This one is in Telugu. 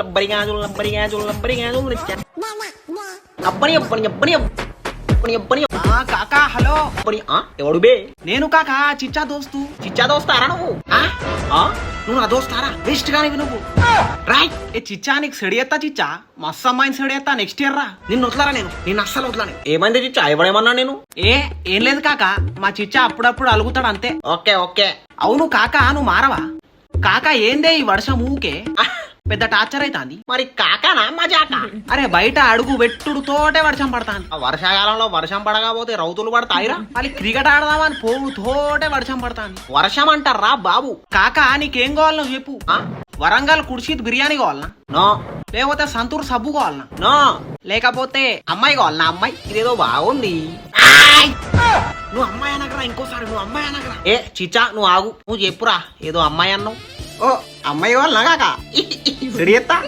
లబ్బరి గాజులు లబ్బరి గాజులు లబ్బరి గాజులు తెచ్చా. అబ్బని అబ్బని అబ్బని అబ్బని అబ్బని కాకా హలో. అబ్బని ఎవడు బే? నేను కాకా చిచ్చా దోస్తు. చిచ్చా దోస్తారా నువ్వు? నువ్వు నా దోస్తారా? వేస్ట్ గానివి నువ్వు. రైట్. ఏ చిచ్చా నీకు సెడియత్తా చిచ్చా, మస్తు అమ్మాయిని సెడియత్తా నెక్స్ట్ ఇయర్ రా. నిన్ను వదలరా నేను అస్సలు వదలని. ఏమైంది చిచ్చా? ఎవడేమన్నా నేను? ఏం లేదు కాకా, మా చిచ్చా అప్పుడప్పుడు అలుగుతాడు అంతే. Okay okay. అవును కాకా నువ్వు మారవా? కాకా ఏందే ఈ వర్షం ఊకే పెద్ద టార్చర్ అవుతాంది. మరి కాకానా మజాక? అరే బయట అడుగు వెట్టుడు తోటే వర్షం పడతాంది. ఆ వర్షాకాలంలో వర్షం పడకపోతే రౌతులు పడతాయిరా. మళ్ళీ క్రికెట్ ఆడదామని పోవు తోటే వర్షం పడతాంది. వర్షం అంటారా బాబు? కాకా నీకేం కావాలి నువ్వు చెప్పు. వరంగల్ కుర్షీద్ బిర్యానీ కావాలనా? నో. లేకపోతే సంతూర్ సబ్బు కావాలనా? నో. లేకపోతే అమ్మాయి కావాలనా? అమ్మాయి ఇదేదో బాగుంది. నువ్వు అమ్మాయి అనగరా, ఇంకోసారి నువ్వు అమ్మాయి అనగరా. చిచ్చా నువ్వు ఆగు, నువ్వు చెప్పురా ఏదో అమ్మాయి అన్నావు. ఓ అమ్మాయి కావాలనా కాక? రెడీ ఎత్తా